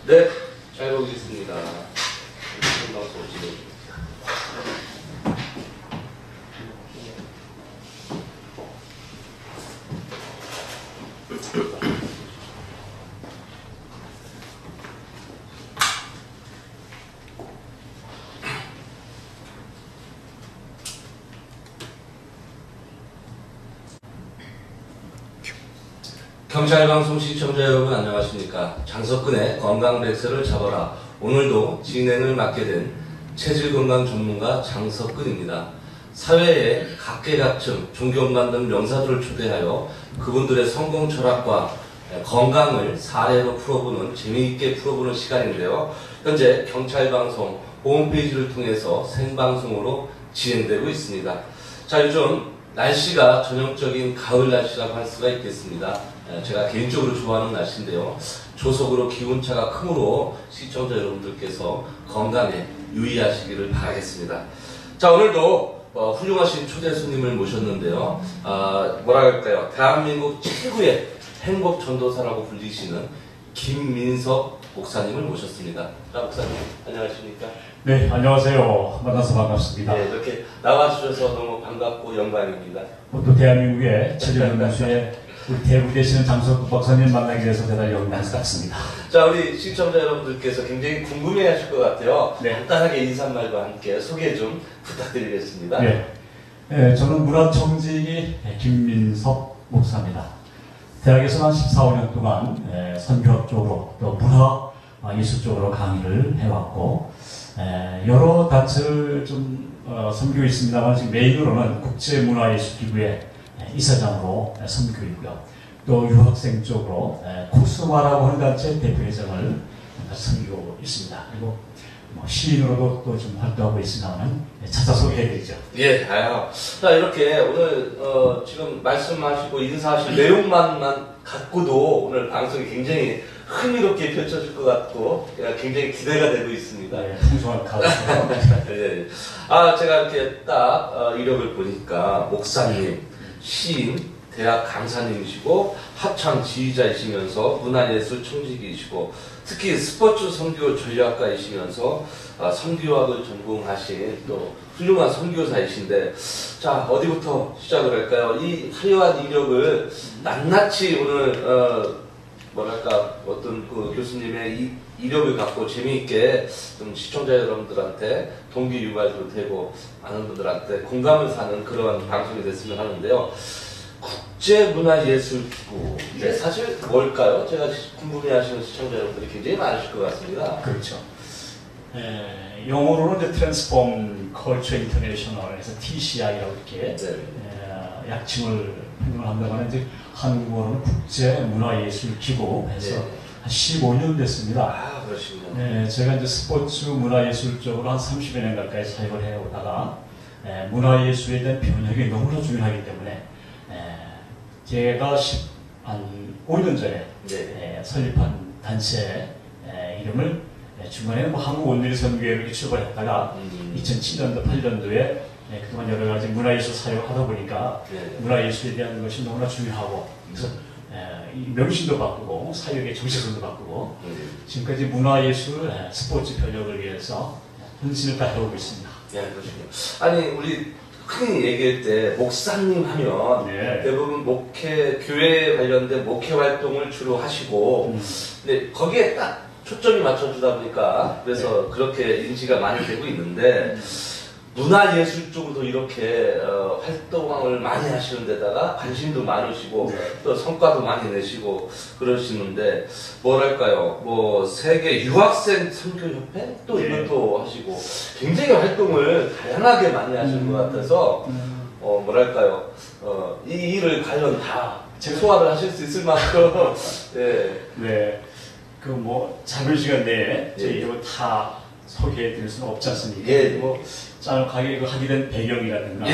네, 잘 보겠습니다. 방송 진행입니다. 경찰방송 시청자 여러분 안녕하십니까. 장석근의 건강백세를 잡아라. 오늘도 진행을 맡게 된 체질건강 전문가 장석근입니다. 사회의 각계각층 존경받는 명사들을 초대하여 그분들의 성공 철학과 건강을 사례로 풀어보는 재미있게 풀어보는 시간인데요. 현재 경찰방송 홈페이지를 통해서 생방송으로 진행되고 있습니다. 자, 요즘 날씨가 전형적인 가을 날씨라고 할 수가 있겠습니다. 제가 개인적으로 좋아하는 날씨인데요. 조석으로 기온차가 크므로 시청자 여러분들께서 건강에 유의하시기를 바라겠습니다. 자, 오늘도 훌륭하신 초대 손님을 모셨는데요. 뭐랄까요, 대한민국 최고의 행복 전도사라고 불리시는 김민석 목사님을 모셨습니다. 자, 목사님 안녕하십니까? 네, 안녕하세요. 만나서 반갑습니다. 네, 이렇게 나와주셔서 너무 반갑고 영광입니다. 또 대한민국의 체질연구소의 대부 되시는 장석근 박사님 만나게 돼서 대단히 영광스럽습니다. 자, 우리 시청자 여러분들께서 굉장히 궁금해하실 것 같아요. 네. 간단하게 인사말과 함께 소개 좀 부탁드리겠습니다. 네, 저는 문화청직이 김민석 목사입니다. 대학에서 한 14, 5년 동안 선교학 쪽으로 또 문화 예술 쪽으로 강의를 해왔고 여러 단체를 좀 섬기고 있습니다만 지금 메인으로는 국제문화예술기구의 이사장으로 섬기고 또 유학생 쪽으로 코스마라고 하는 단체 대표회장을 섬기고 있습니다. 그리고 시인으로도 또 좀 활동하고 있으면 찾아서 소개해드리죠. 예, 자, 이렇게 오늘 지금 말씀하시고 인사하신 내용만 갖고도 오늘 방송이 굉장히 흥미롭게 펼쳐질 것 같고 굉장히 기대가 되고 있습니다. 네, 풍성한 가을. 네. 제가 이렇게 딱 이력을 보니까 목사님, 시인, 대학 강사님이시고 합창 지휘자이시면서 문화예술 청직이시고 특히 스포츠 선교 전략가이시면서 선교학을 전공하신 또 훌륭한 선교사이신데, 자, 어디부터 시작을 할까요? 이 화려한 이력을 낱낱이 오늘 뭐랄까 어떤 그 교수님의 이 이력을 갖고 재미있게 좀 시청자 여러분들한테 동기 유발도 되고 많은 분들한테 공감을 사는 그런 방송이 됐으면 하는데요. 국제문화예술기구, 이게 사실 뭘까요? 제가 궁금해하시는 시청자 여러분들이 굉장히 많으실 것 같습니다. 그렇죠. 영어로는 이제 Transform Culture International에서 TCI라고 이렇게 약칭을 표현합니다만 이제 한국어로는 국제문화예술기구 해서 한 15년 됐습니다. 그러시군요. 네, 제가 이제 스포츠 문화예술 쪽으로 한 30여 년 가까이 사역을 해오다가 문화예술에 대한 변혁이 너무나 중요하기 때문에 제가 한 5년 전에 설립한 단체 이름을 중간에 한국 온누리 선교회를 출발했다가 2007년도, 8년도에 그동안 여러 가지 문화예술 사역을 하다 보니까 문화예술에 대한 것이 너무나 중요하고 그래서 명칭도 바꾸고 사역의 정체성도 바꾸고 지금까지 문화예술 스포츠 변혁을 위해서 헌신을 다 해오고 있습니다. 네, 그러시군요. 아니, 우리 흔히 얘기할 때 목사님 하면 대부분 교회 관련된 목회 활동을 주로 하시고 근데 거기에 딱 초점이 맞춰주다 보니까 그래서 그렇게 인지가 많이 되고 있는데 문화예술 쪽으로도 이렇게 활동을 많이 하시는 데다가 관심도 많으시고 또 성과도 많이 내시고 그러시는데 뭐랄까요, 뭐 세계 유학생 선교협회 또 이것도 하시고 굉장히 활동을 다양하게 많이 하시는 것 같아서 뭐랄까요, 이 일을 과연 다 소화를 하실 수 있을 만큼 그 뭐 작은 시간 내에 저희 이걸 다 소개해드릴 수는 없지 않습니까? 뭐 짤막하게 하게 된 배경이라든가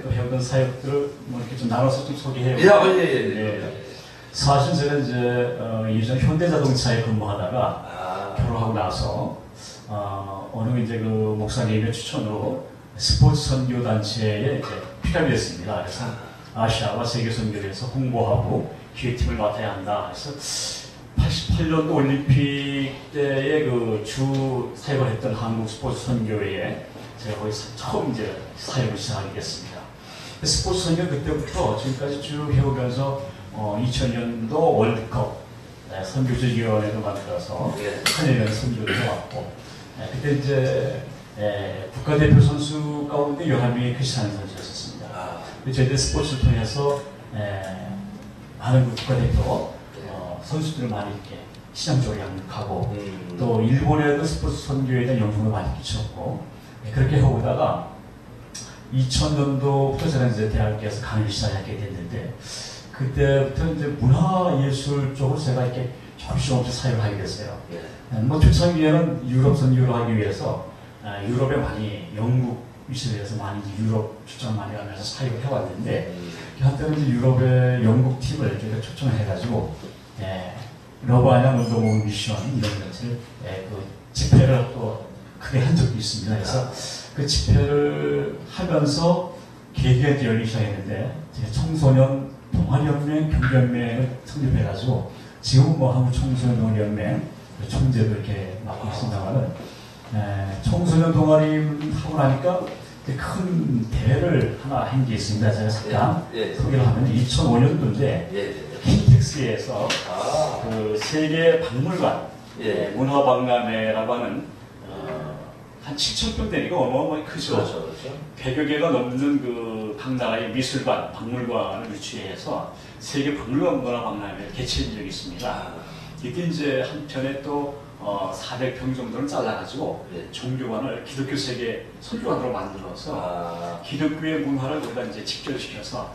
또 해오던 사역들을 뭐 이렇게 좀 나눠서 좀 소개해요. 사실 제가 이제 예전 현대자동차에 근무하다가 결혼하고 나서 어느 이제 그 목사님의 추천으로 스포츠 선교 단체에 이제 필요하게 됐습니다. 그래서 아시아와 세계 선교를 해서 홍보하고 기획팀을 맡아야 한다. 그래서 88년도 올림픽 그때의 그 주 사역을 했던 한국 스포츠 선교회에 제가 거기서 처음 이제 사역을 시작하게 됐습니다. 스포츠 선교 그때부터 지금까지 쭉 해오면서 2000년도 월드컵 선교조직위원회도 만들어서 8년 선교를 해왔고, 그때 이제 국가대표 선수 가운데 11명이 크리스찬 선수였었습니다. 저희들 스포츠를 통해서 많은 국가대표 선수들을 많이 이렇게 시장적으로 양육하고 또 일본에도 스포츠 선교에 대한 영향을 많이 끼쳤고, 그렇게 해오다가 2000년도부터 제가 이제 대학교에서 강의를 시작하게 됐는데, 그때부터 이제 문화예술 쪽으로 제가 이렇게 조금씩 사역을 하게 됐어요. 뭐 초창기에는 유럽 선교를 하기 위해서 유럽에 많이 영국 미술에서 많이 유럽 초청 많이 하면서 사역을 해왔는데, 한때는 이제 유럽의 영국 팀을 저희가 초청을 해가지고 러브아냐 운동원 미션 이런 것을 그 집회를 또 크게 한 적도 있습니다. 그래서 그 집회를 하면서 계기가 열리기 시작했는데, 청소년 동아리연맹, 경기연맹을 성립해가지고 지금은 뭐 한국 청소년 동아리연맹 총재도 이렇게 맡고 있습니다만은, 청소년 동아리 하고 나니까 큰 대회를 하나 한 게 있습니다. 제가 잠깐 소개를 하면 2005년도인데 킨텍스에서 그 세계 박물관 문화박람회라고 하는 한 7,000평 되니까 어마어마하게 크죠. 그렇죠. 100여 개가 넘는 그 각 나라의 미술관, 박물관을 유치해서 세계 박물관 문화박람회를 개최한 적이 있습니다. 이때 이제 한편에 또 400평 정도를 잘라가지고 종교관을 기독교 세계 선교관으로 만들어서 기독교의 문화를 거기다 이제 직결시켜서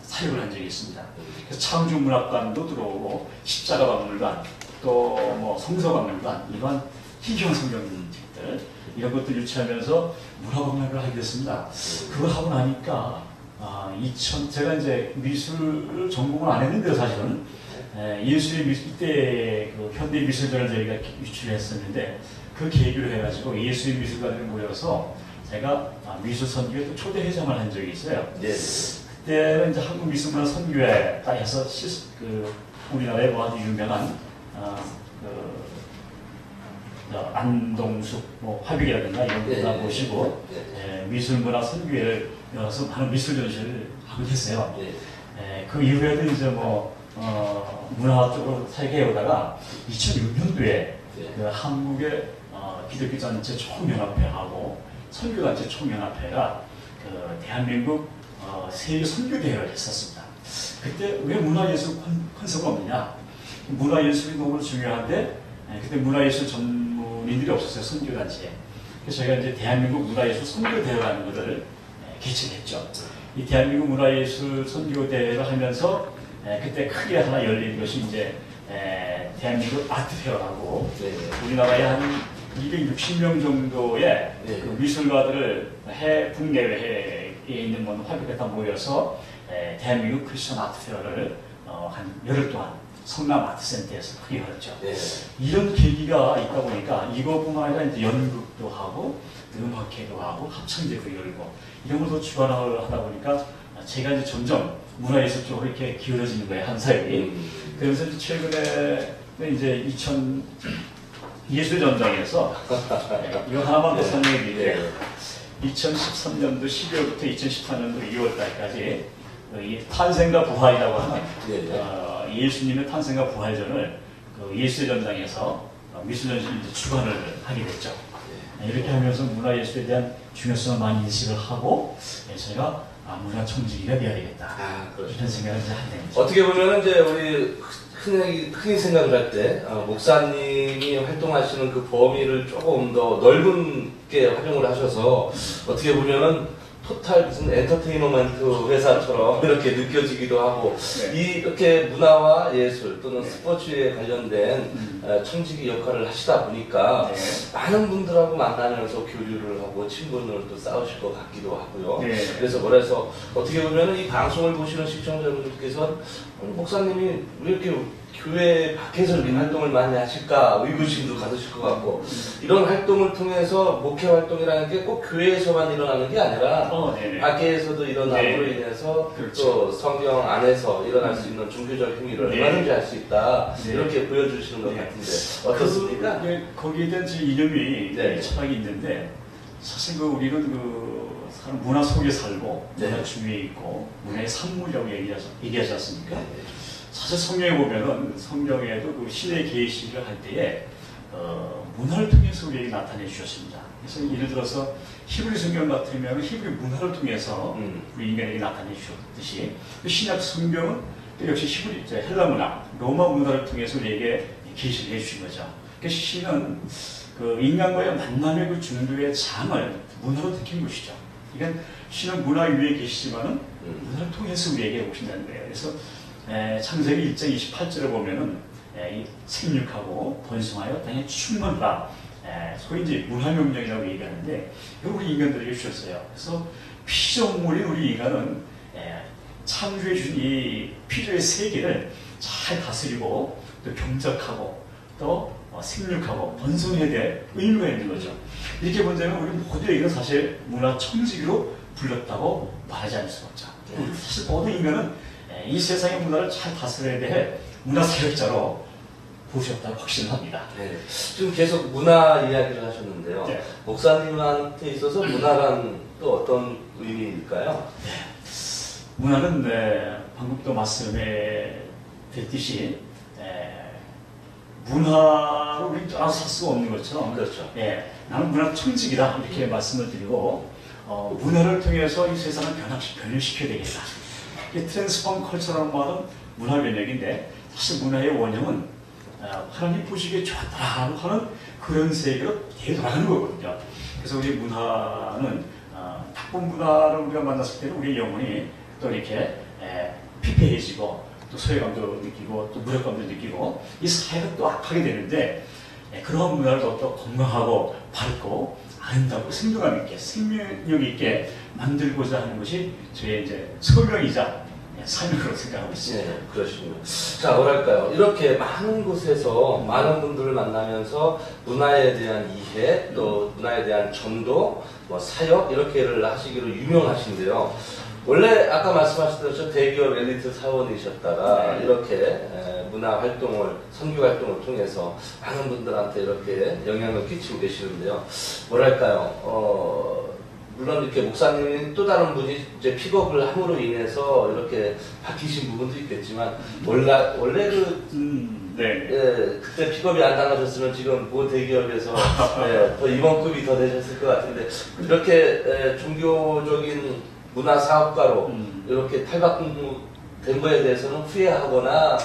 사역을 한 적이 있습니다. 그래서 창조문학관도 들어오고 십자가 박물관, 또 뭐 성서박물관, 이런 희귀한 성경책들 이런 것들 유치하면서 문화박람회를 하게 됐습니다. 그걸 하고 나니까 제가 이제 미술 전공을 안 했는데요, 사실은. 예술의 미술, 이때 그 현대 미술전을 저희가 유치를 했었는데, 그 계기로 해가지고 예술의 미술가들이 모여서 제가 미술 선교에 또 초대 회장을 한 적이 있어요. 그때는 이제 한국 미술문화 선교회 딱 해서 그 우리나라에 뭐 아주 유명한 안동숙, 뭐 화백이라든가 이런 분들 모시고 미술문화 선교회를 열어서 많은 미술 전시를 하고 했어요. 그 이후에도 이제 뭐 문화 쪽으로 사역해 오다가 2006년도에 그 한국의 기독교 단체 총연합회하고 선교단체 총연합회가 그 대한민국 세계 선교대회를 했었습니다. 그때 왜 문화예술 컨셉가 없느냐? 문화예술이 너무 중요한데 그때 문화예술 전문인들이 없었어요, 선교단체에. 그래서 저희가 이제 대한민국 문화예술 선교대회라는 것을 개최했죠. 이 대한민국 문화예술 선교대회를 하면서 그때 크게 하나 열린 것이 이제 대한민국 아트페어라고 우리나라에 한 260명 정도의 그 미술가들을 국내외에 있는 화백에 다 모여서 대한민국 크리스천 아트페어를 한 열흘 동안 성남 아트센터에서 크게 열었죠. 이런 계기가 있다 보니까 이것뿐만 아니라 이제 연극도 하고 음악회도 하고 합창제도 열고 이런 것도 주관을 하다 보니까 제가 이제 점점 문화예술 쪽으로 이렇게 기울어지는 거예요, 한 사역이. 그래서 이제 최근에 이제 예술전당에서 이거 하나만 더 설명해 드릴게요. 2013년도 12월부터 2014년도 2월달까지 이 탄생과 부활이라고 하는 예수님의 탄생과 부활전을 그 예술전당에서 미술전시를 주관을 하게 됐죠. 이렇게 하면서 문화예술에 대한 중요성을 많이 인식을 하고 저희가 문화청지기가 되어야 되겠다. 이런 생각을 이제 하게 됩니다. 어떻게 보면 이제 우리 흔히 생각을 할 때 목사님이 활동하시는 그 범위를 조금 더 넓게 활용을 하셔서 어떻게 보면은 토탈 무슨 엔터테인먼트 회사처럼 이렇게 느껴지기도 하고 이렇게 문화와 예술 또는 스포츠에 관련된 청지기 역할을 하시다 보니까 많은 분들하고 만나면서 교류를 하고 친분을 또 쌓으실 것 같기도 하고요. 그래서 어떻게 보면 이 방송을 보시는 시청자분들께서는 목사님이 왜 이렇게 교회 밖에서 이렇게 활동을 많이 하실까 의구심도 가지실 것 같고 이런 활동을 통해서 목회 활동이라는 게 꼭 교회에서만 일어나는 게 아니라 밖에서도 일어남으로 인해서 그렇죠. 또 성경 안에서 일어날 수 있는 종교적 행위를 얼마든지 할 수 있다 이렇게 보여주시는 것 같은데 어떻습니까? 거기에 대한 이념이 철학이 있는데 사실 우리는 사람 문화 속에 살고 문화 중에 있고 문화의 산물이라고 얘기하지 않습니까? 사실 성경에 보면은 성경에도 신의 계시를 할 때에 문화를 통해서 우리에게 나타내 주셨습니다. 그래서 예를 들어서 히브리 성경 같으면 히브리 문화를 통해서 우리 인간에게 나타내 주셨듯이 신약 성경은 또 역시 히브리 헬라 문화, 로마 문화를 통해서 우리에게 계시를 해주신 거죠. 그래서 신은 인간과의 만남의 중도의 장을 문화로 느낀 것이죠. 그러니까 신은 문화 위에 계시지만은 문화를 통해서 우리에게 오신다는 거예요. 그래서 창세기 1장 28절을 보면은 생육하고 번성하여 땅에 충만하라. 소위 이제 문화명령이라고 얘기하는데 우리 인간들에게 주셨어요. 그래서 피조물인 우리 인간은 창조해 준 이 피조의 세계를 잘 다스리고 또 경작하고 또 생육하고 번성해야 될 의무가 있는 거죠. 이렇게 본다면 우리 모두에게는 사실 문화 청지기로 불렀다고 말하지 않을 수가 없죠. 사실 모든 인간은 이 세상의 문화를 잘 다스려야 될 문화 사역자로 보셨다고 확신합니다. 네. 지금 계속 문화 이야기를 하셨는데요. 목사님한테 있어서 문화란 또 어떤 의미일까요? 문화는 방금 또 말씀에 드렸듯이 문화로 우리 알아서 살 수가 없는 것처럼 그렇죠. 나는 문화 청직이다 이렇게 말씀을 드리고 문화를 통해서 이 세상을 변화시켜야 되겠다. 이 트랜스폼 컬처라는 말은 문화 변혁인데 사실 문화의 원형은 하나님 보시기에 좋았다라고 하는 그런 세계로 되돌아가는 거거든요. 그래서 우리 문화는 나쁜 문화를 우리가 만났을 때는 우리 영혼이 또 이렇게 피폐해지고 또 소외감도 느끼고 또 무력감도 느끼고 이 사회가 또 악하게 되는데 그런 문화를 더 건강하고 밝고 아름답고 생동감 있게 생명력 있게 만들고자 하는 것이 저의 이제 소명이자 삶으로 생각하고 있습니다. 네, 그러시군요. 자, 뭐랄까요. 이렇게 많은 곳에서 많은 분들을 만나면서 문화에 대한 이해, 또 문화에 대한 전도, 사역, 이렇게를 하시기로 유명하신데요. 원래 아까 말씀하셨듯이 대기업 엘리트 사원이셨다가 이렇게 문화 활동을, 선교 활동을 통해서 많은 분들한테 이렇게 영향을 끼치고 계시는데요. 뭐랄까요. 물론 이렇게 목사님이 또 다른 분이 이제 픽업을 함으로 인해서 이렇게 바뀌신 부분도 있겠지만 원래 그때 픽업이 안 당하셨으면 지금 모 대기업에서 더 임원급이 더 되셨을 것 같은데 이렇게 종교적인 문화 사업가로 이렇게 탈바꿈된 거에 대해서는 후회하거나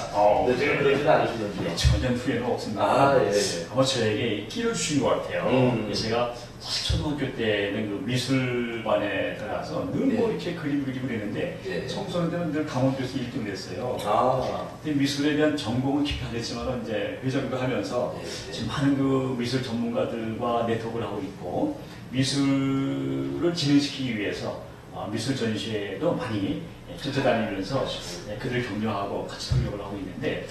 지금 그러지는 않으시는지요? 전혀 후회는 없습니다. 예. 아마 저에게 끼를 주신 것 같아요. 제가 사실 초등학교 때는 그 미술반에 들어가서 늘 이렇게 그림 그리고 그랬는데 청소년 때는 늘 강원도에서 1등을 했어요. 근데 미술에 대한 전공은 깊이 안 했지만 이제 회장도 하면서 지금 많은 그 미술 전문가들과 네트워크를 하고 있고 미술을 진행시키기 위해서 미술 전시회도 많이 쫓아다니면서 그들을 격려하고 같이 협력을 하고 있는데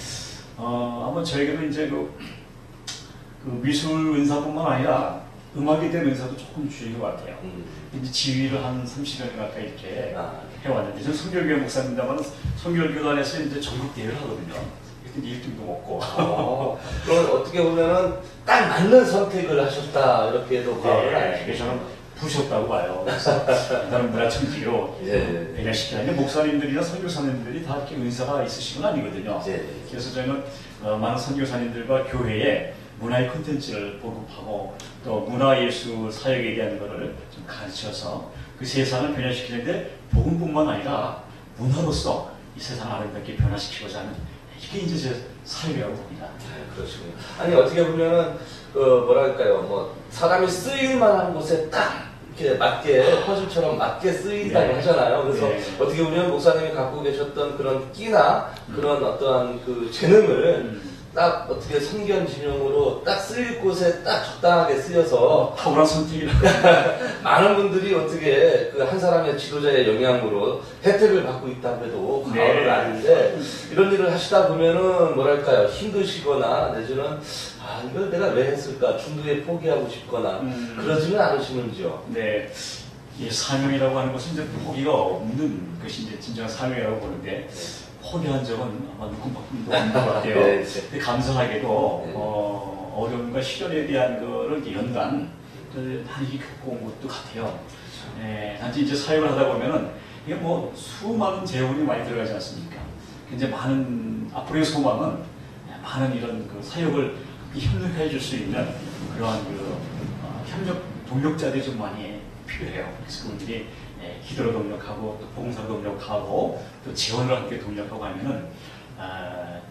아마 저에게도 이제 그 미술 은사뿐만 아니라 음악에 대한 은사도 조금 주인 것 같아요. 이제 지휘를 한 30년 가까이 이렇게 해왔는데 저는 성결교회 목사입니다만 성결교단에서 이제 전국 대회를 하거든요. 그때 1등도 먹고. 그럼 어떻게 보면은 딱 맞는 선택을 하셨다 이렇게도 봐을 하시죠. 저는 부셨다고 봐요. 그래서 다른 문화청지기로 변화시키는데 목사님들이나 선교사님들이 다 이렇게 은사가 있으신 건 아니거든요. 그래서 저는 많은 선교사님들과 교회에 문화의 콘텐츠를 보급하고 또 문화예술 사역에 대한 것을 좀 가르쳐서 그 세상을 변화시키는데 복음뿐만 아니라 문화로서 이 세상을 아름답게 변화시키고자 하는 이게 이제 제 사역이라고 봅니다. 그렇군요. 아니 어떻게 보면은 뭐랄까요, 사람이 쓰일만한 곳에 딱 이렇게 맞게 퍼즐처럼 맞게 쓰인다고 하잖아요. 그래서 어떻게 보면 목사님이 갖고 계셨던 그런 끼나 그런 어떠한 그 재능을 딱 어떻게 선견 진영으로 딱 쓰일 곳에 딱 적당하게 쓰여서 탁월한 선택이라고. 많은 분들이 어떻게 그 한 사람의 지도자의 영향으로 혜택을 받고 있다고 해도 과언은 아닌데 이런 일을 하시다 보면은 뭐랄까요 힘드시거나 내지는 아 이걸 내가 왜 했을까 중도에 포기하고 싶거나 그러지는 않으시는지요? 네. 이 사명이라고 하는 것은 이제 포기가 없는 것이 이제 진정한 사명이라고 보는데 포기한 적은 아마 누군가도 없는 것 같아요. 네, 근데 감사하게도 어려움과 시련에 대한 거를 연단 많이 겪어온 것도 같아요. 단지 이제 사역을 하다 보면은 이게 뭐 수많은 재원이 많이 들어가지 않습니까? 이제 많은 앞으로의 소망은 많은 이런 그 사역을 협력해 줄 수 있는 그러한 그 협력 동력자들이 좀 많이 필요해요. 그래서 그분들이 기도로 동력하고 또 봉사로 동력하고 또 지원을 함께 동력하고 하면은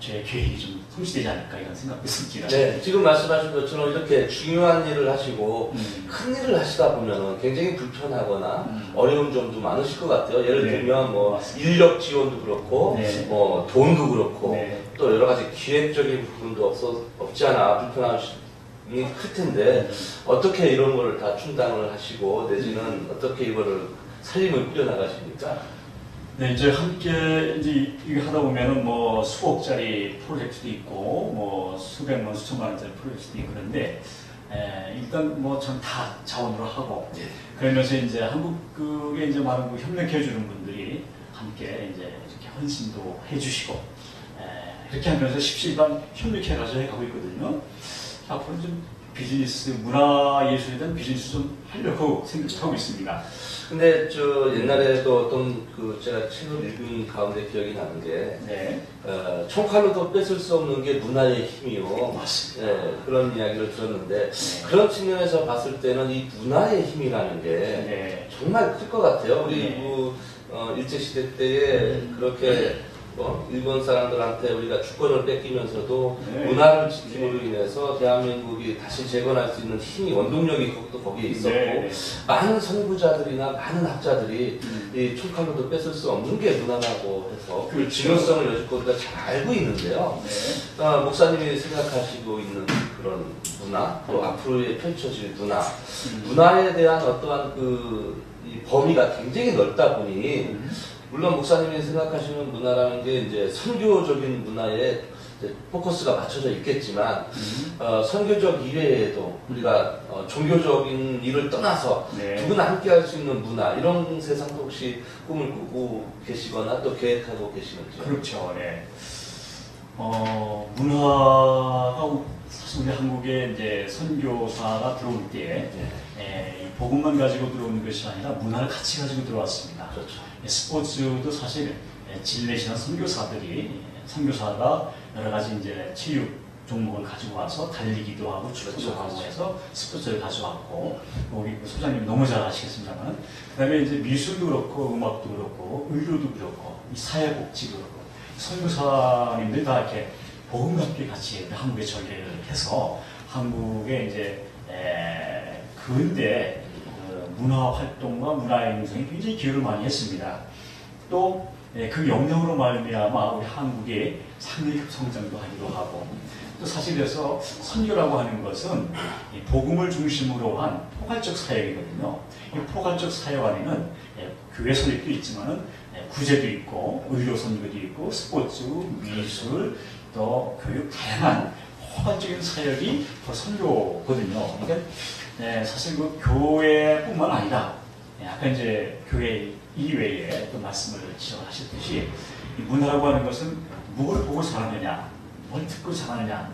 제 계획이 좀 성취되지 않을까 이런 생각도 듭니다. 네, 지금 말씀하신 것처럼 이렇게 중요한 일을 하시고 큰 일을 하시다 보면은 굉장히 불편하거나 어려운 점도 많으실 것 같아요. 예를 들면 뭐 인력 지원도 그렇고 뭐 돈도 그렇고 또 여러 가지 기획적인 부분도 없지 않아 불편하시. 클 텐데 어떻게 이런 거를 다 충당을 하시고 내지는 어떻게 이거를 살림을 꾸려나가십니까? 네, 이제 함께 이제 이거 하다 보면은 뭐 수억짜리 프로젝트도 있고 뭐 수백만 수천만 원짜리 프로젝트도 있고 그런데 일단 뭐 전 다 자원으로 하고 그러면서 이제 한국에 이제 많은 그 협력해 주는 분들이 함께 이제 이렇게 헌신도 해주시고 이렇게 하면서 십시일반 협력해 가지고 가고 있거든요. 앞으로 좀 비즈니스, 문화예술에 대한 비즈니스 좀 하려고 생각하고 있습니다. 근데 저 옛날에도 어떤 그 제가 책을 읽은 가운데 기억이 나는 게 총칼로도 뺏을 수 없는 게 문화의 힘이요. 맞습니다. 그런 이야기를 들었는데 그런 측면에서 봤을 때는 이 문화의 힘이라는 게 정말 클 것 같아요. 우리 일제시대 때에 그렇게 일본 사람들한테 우리가 주권을 뺏기면서도 문화를 지킴으로 인해서 대한민국이 다시 재건할 수 있는 힘이 원동력이 또 거기에 있었고 많은 선구자들이나 많은 학자들이 이 총칼로도 뺏을 수 없는 게 문화라고 해서 그 중요성을 여지껏 우리가 잘 알고 있는데요. 목사님이 생각하시고 있는 그런 문화 또 앞으로의 펼쳐질 문화에 대한 어떠한 이 범위가 굉장히 넓다 보니 물론 목사님이 생각하시는 문화라는 게 이제 선교적인 문화에 포커스가 맞춰져 있겠지만 선교적 이외에도 우리가 종교적인 일을 떠나서 누구나 함께 할 수 있는 문화 이런 세상도 혹시 꿈을 꾸고 계시거나 또 계획하고 계시는지요? 그렇죠. 네. 문화가 사실 우리 한국에 이제 선교사가 들어올 때 복음만 가지고 들어오는 것이 아니라 문화를 같이 가지고 들어왔습니다. 그렇죠. 스포츠도 사실 진례시나 선교사가 여러 가지 이제 체육 종목을 가지고 와서 달리기도 하고 축구도 하고 해서 스포츠를 가져왔고 우리 소장님 너무 잘 아시겠습니다만 그다음에 이제 미술도 그렇고 음악도 그렇고 의료도 그렇고 이 사회복지도 그렇고 선교사님들이 다 이렇게 복음과 함께 같이 한국에 전개를 해서 한국에 이제 근대 문화 활동과 문화 행성에 굉장히 기여를 많이 했습니다. 또 그 영향으로 말미암아 우리 한국의 상대급 성장도 하기도 하고 또 사실 그래서 선교라고 하는 것은 복음을 중심으로 한 포괄적 사역이거든요. 이 포괄적 사역 안에는 교회 선교도 있지만은 구제도 있고 의료 선교도 있고 스포츠, 미술, 또 교육 다양한 포괄적인 사역이 선교거든요. 그러니까 사실 그 교회뿐만 아니라 아까 이제 교회 이외에 또 말씀을 지적하셨듯이 이 문화라고 하는 것은 뭘 보고 자라느냐, 뭘 듣고 자라느냐,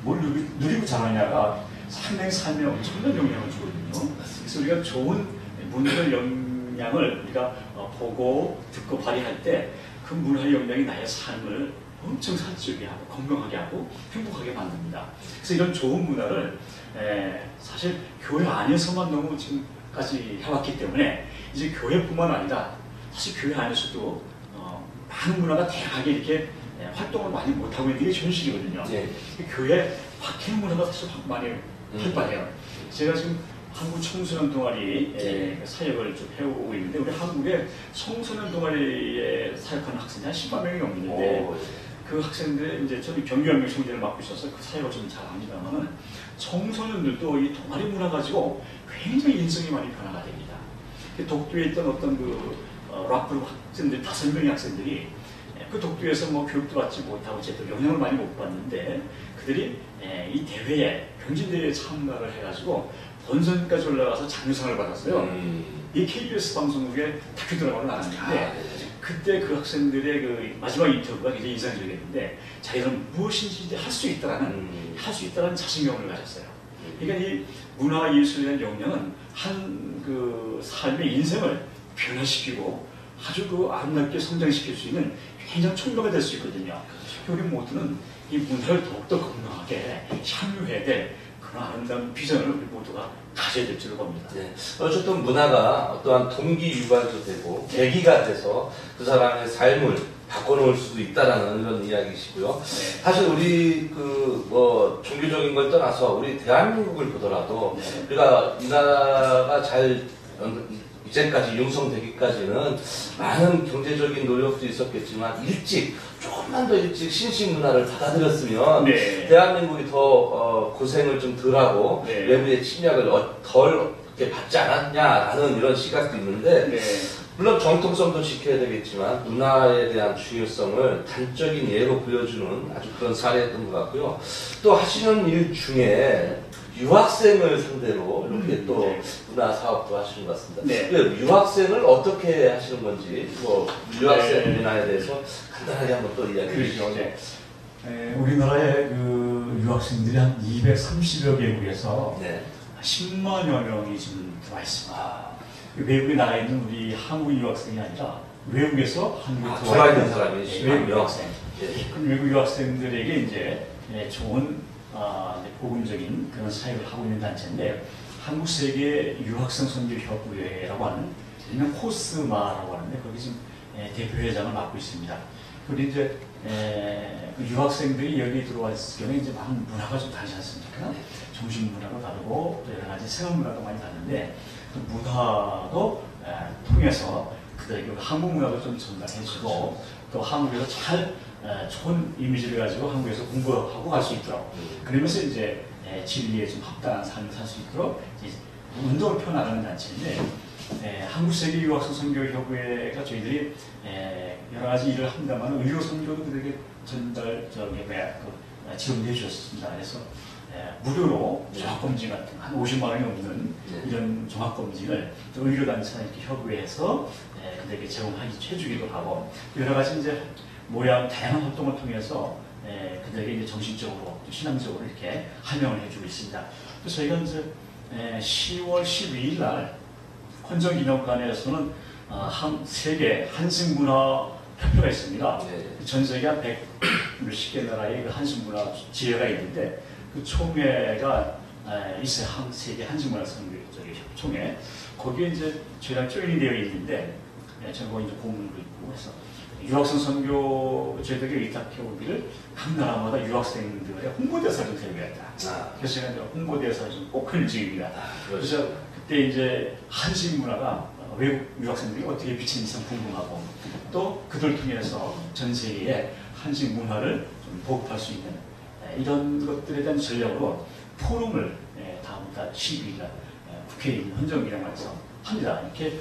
뭘 누리고 자라느냐가 상당히 삶에 엄청난 영향을 주거든요. 그래서 우리가 좋은 문화의 영향을 우리가 보고 듣고 발휘할 때 그 문화의 영향이 나의 삶을 엄청 살찌게 하고 건강하게 하고 행복하게 만듭니다. 그래서 이런 좋은 문화를 사실 교회 안에서만 너무 지금까지 해왔기 때문에 이제 교회뿐만 아니라 사실 교회 안에서도 많은 문화가 다양하게 이렇게 활동을 많이 못하고 있는 게 현실이거든요. 교회 밖에 문화가 사실 많이 활발해요. 제가 지금 한국 청소년 동아리 사역을 좀 해오고 있는데 우리 한국에 청소년 동아리에 사역하는 학생이 한 10만 명이 넘는데 그 학생들의 이제 저는 경기학교 총재를 맡고 있어서 그 사회가 좀 잘 압니다만은 청소년들도 이 동아리 문화 가지고 굉장히 인성이 많이 변화가 됩니다. 독도에 있던 어떤 락그룹 학생들 5명의 학생들이 그 독도에서 뭐 교육도 받지 못하고 제대로 영향을 많이 못 받는데 그들이 이 대회에 경진대회에 참가를 해가지고 본선까지 올라가서 장려상을 받았어요. 이 KBS 방송국에 다큐 드라마로 나왔는데 그때 그 학생들의 그 마지막 인터뷰가 굉장히 인상적이었는데 자기는 무엇인지 할 수 있다라는 자신감을 가졌어요. 그러니까 이 문화 예술이라는 역량은 한 그 삶의 인생을 변화시키고 아주 그 아름답게 성장시킬 수 있는 굉장히 촉매가 될 수 있거든요. 우리 모두는 이 문화를 더욱더 건강하게 향유해야 될 그런 아름다운 비전을 우리 모두가 가져야 될 줄을 봅니다. 네. 어쨌든 문화가 어떠한 동기 유발도 되고 계기가 돼서 그 사람의 삶을 바꿔놓을 수도 있다라는 이런 이야기시고요. 네. 사실 우리 종교적인 걸 떠나서 우리 대한민국을 보더라도 우리가 이 나라가 잘 이제까지 융성되기까지는 많은 경제적인 노력도 있었겠지만 조금만 더 일찍 신식 문화를 받아들였으면 대한민국이 더 고생을 좀 덜하고 외부의 침략을 덜 받지 않았냐라는 이런 시각도 있는데 물론 정통성도 지켜야 되겠지만 문화에 대한 중요성을 단적인 예로 보여주는 아주 그런 사례였던 것 같고요. 또 하시는 일 중에 유학생을 상대로 이렇게 또 문화 사업도 하시는 것 같습니다. 유학생을 어떻게 하시는 건지 유학생 문화에 대해서 간단하게 한번 또 이야기해 주시죠. 우리나라의 그 유학생들이 한 230여 개국에서 10만여 명이 지금 들어와 있습니다. 외국에 나가 있는 우리 한국 유학생이 아니라 외국에서 한국에 들어와 있는 사람이 외국 유학생. 그럼 외국 유학생들에게 이제 좋은 복음적인 그런 사역을 하고 있는 단체인데 한국세계 유학생 선교협의회라고 하는 일명 코스마라고 하는데 거기 지금 대표회장을 맡고 있습니다. 그리고 이제 유학생들이 여기 들어와 있을 경우에 이제 많은 문화가 좀 다르지 않습니까? 정신 문화도 다르고 또 여러 가지 생활 문화도 많이 다른데 그 문화도 통해서 그들에게 한국 문화도 좀 전달해주고 또 한국에서 잘 좋은 이미지를 가지고 한국에서 공부하고 갈 수 있도록 그러면서 이제 진리에 좀 합당한 삶을 살 수 있도록 운동을 펴나가는 단체인데 한국세계 유학생 선교협의회가 저희들이 여러 가지 일을 합니다만 의료 선교도 그들에게 지원해 주셨습니다. 그래서 무료로 종합검진 같은 한 50만 원이 넘는 이런 종합검진을 의료단체나 이렇게 협의해서 그들에게 해주기도 하고 여러 가지 이제 다양한 활동을 통해서 그들에게 이제 정신적으로 또 신앙적으로 이렇게 함양을 해주고 있습니다. 그래서 저희가 이제 10월 12일 날 헌정기념관에서는 세계 한식문화협회가 있습니다. 전 세계 한 100몇십 개 나라의 그 한식문화 지회가 있는데 그 총회가 있어요. 세계 한식문화총회. 거기에 이제 저희랑 조인이 되어 있는데 저희가 이제 고문도 있고 해서 유학생 선교 저희들이 의탁해 오기를 각 나라마다 유학생들의 홍보대사를 좀 세워야겠다. 그래서 제가 이제 홍보대사를 좀 꼭 하는 중입니다. 그래서 그때 이제 한식 문화가 외국 유학생들이 어떻게 비치는 이상 궁금하고 또 그들 통해서 전 세계에 한식 문화를 좀 보급할 수 있는 이런 것들에 대한 전략으로 포럼을 다음 달 12일 날 국회에 있는 헌정기념관에서 합니다. 이렇게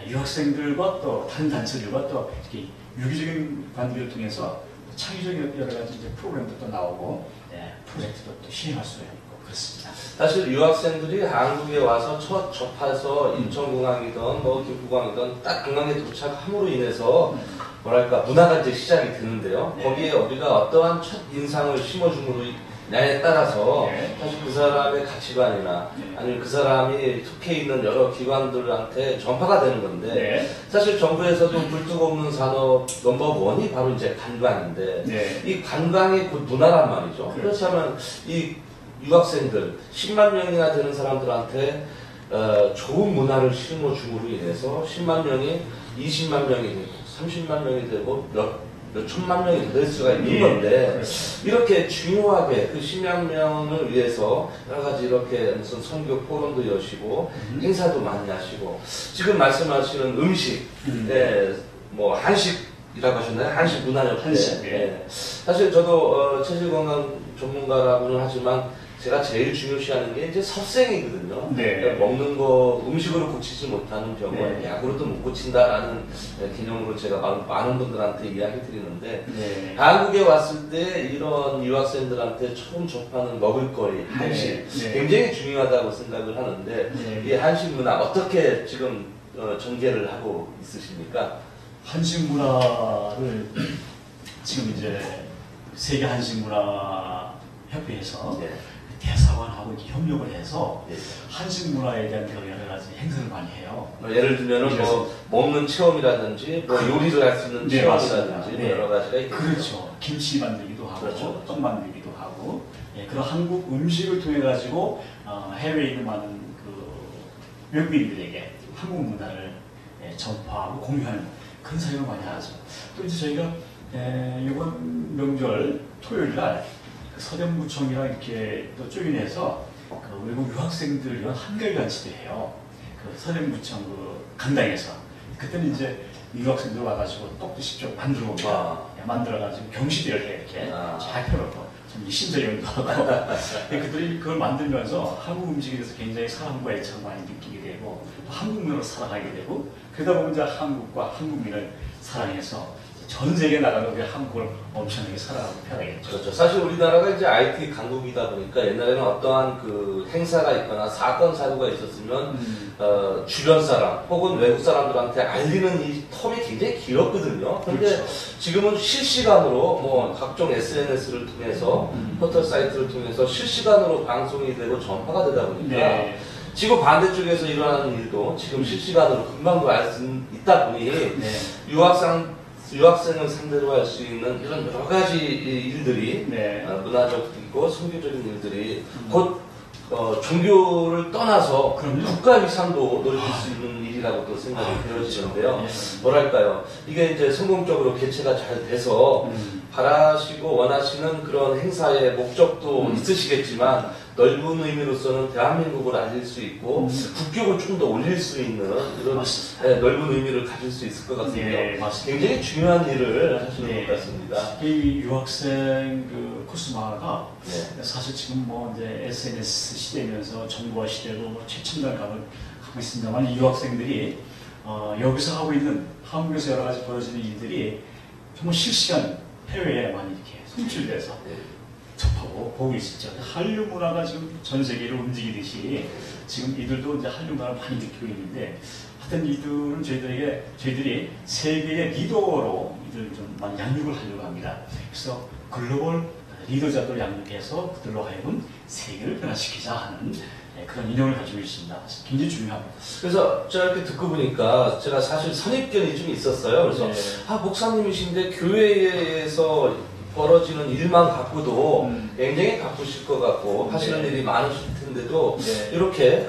유학생들과 또 다른 단체들과 또 이렇게 유기적인 관계를 통해서 창의적인 여러 가지 이제 프로그램도 또 나오고 프로젝트도 또 시행할 수 있고 그렇습니다. 사실 유학생들이 한국에 와서 첫 접해서 인천공항이든 김포공항이든 딱 공항에 도착함으로 인해서 문화가 이제 시작이 되는데요. 거기에 우리가 어떠한 첫 인상을 심어줌으로 냐에 따라서 사실 그 사람의 가치관이나 아니면 그 사람이 속해 있는 여러 기관들한테 전파가 되는 건데 사실 정부에서도 굴뚝 없는 산업 넘버1이 바로 이제 관광인데 이 관광이 곧 문화란 말이죠. 그렇다면 이 유학생들 10만 명이나 되는 사람들한테 좋은 문화를 심어줌으로 인해서 10만 명이 20만 명이 되고 30만 명이 되고 몇 천만 명이 될 수가 있는 건데 이렇게 중요하게 그 10만 명을 위해서 여러 가지 이렇게 무슨 선교 포럼도 여시고 행사도 많이 하시고 지금 말씀하시는 음식, 한식 이라고 하셨나요? 한식 문화협회. 한식, 네. 사실 저도 체질 건강 전문가라고는 하지만 제가 제일 중요시하는 게 이제 섭생이거든요. 네. 그러니까 먹는 거 음식으로 고치지 못하는 병은 네. 약으로도 못 고친다라는 개념으로 제가 많은 분들한테 이야기 드리는데 네. 한국에 왔을 때 이런 유학생들한테 처음 접하는 먹을거리, 한식 네. 굉장히 중요하다고 생각을 하는데 네. 이 한식 문화 어떻게 지금 전개를 하고 있으십니까? 한식 문화를 지금 이제 세계 한식 문화 협회에서 네. 대사관하고 이렇게 협력을 해서 네. 한식 문화에 대한 여러 가지 행사를 많이 해요. 예를 들면은 뭐 먹는 체험이라든지 뭐 요리를 할 수 있는 네, 체험이라든지 네. 여러 가지가 있겠죠. 그렇죠. 김치 만들기도 하고 그렇죠. 떡 만들기도 하고 그런 한국 음식을 통해 가지고 해외에 있는 많은 그 외국인들에게 한국 문화를 전파하고 공유하는 그런 사역을 많이 하죠. 또 이제 저희가 이번 명절 토요일 날 서대문구청이랑 이렇게 또 조인해서 그 외국 유학생들 위한 한결잔치도 해요. 그 서대문구청 그 강당에서. 그때는 이제 유학생들 와가지고 떡도 직접 만들어 옵니다. 만들어가지고 경시대를 해 이렇게 잘 펴놓고 좀 심사위원도 하고 그들이 그걸 만들면서 한국 음식에 대해서 굉장히 사랑과 애착을 많이 느끼게 되고 또 한국 문화를 사랑하게 되고 그러다 보면 이제 한국과 한국민을 사랑해서 전 세계에 나가도 우리 한국을 엄청나게 사랑하고 편하겠죠. 그렇죠. 사실 우리나라가 이제 IT 강국이다 보니까 옛날에는 어떠한 그 행사가 있거나 사건 사고가 있었으면 주변 사람 혹은 외국 사람들한테 알리는 이 텀이 굉장히 길었거든요. 그런데 그렇죠. 지금은 실시간으로 뭐 각종 SNS를 통해서 포털 사이트를 통해서 실시간으로 방송이 되고 전파가 되다 보니까 네. 지금 반대쪽에서 일어나는 일도 지금 실시간으로 금방도 알 수 있다 보니 네. 유학생을 상대로 할 수 있는 이런 여러 가지 일들이 네. 문화적이고 선교적인 일들이 곧 종교를 떠나서 그럼요. 국가 위상도 넓힐 수 있는 일이라고 또 생각이 되어지는데요. 그렇죠. 뭐랄까요? 이게 이제 성공적으로 개최가 잘 돼서 바라시고 원하시는 그런 행사의 목적도 있으시겠지만 넓은 의미로서는 대한민국을 알릴 수 있고 국격을 좀 더 올릴 수 있는 이런 넓은 의미를 가질 수 있을 것 같은데요. 네, 굉장히 중요한 일을 하시는 네. 것 같습니다. 이 유학생 그 코스마가 네. 사실 지금 뭐 이제 SNS 시대면서 정보화 시대로 뭐 최첨단 감을 하고 있습니다만 이 유학생들이 여기서 하고 있는 한국에서 여러 가지 벌어지는 일들이 정말 실시간 해외에 많이 이렇게 송출돼서 네. 접하고 보고 있었죠. 한류 문화가 지금 전 세계를 움직이듯이 지금 이들도 이제 한류 문화를 많이 느끼고 있는데 하여튼 이들은 저희들이 세계의 리더로 이들 좀 많이 양육을 하려고 합니다. 그래서 글로벌 리더자들 양육해서 그들로 하여금 세계를 변화시키자 하는 그런 이념을 가지고 있습니다. 굉장히 중요합니다. 그래서 제가 이렇게 듣고 보니까 제가 사실 선입견이 좀 있었어요. 그래서 네. 목사님이신데 교회에서 벌어지는 일만 갖고도 굉장히 바쁘실 것 같고 하시는 일이 많으실 텐데도 네. 이렇게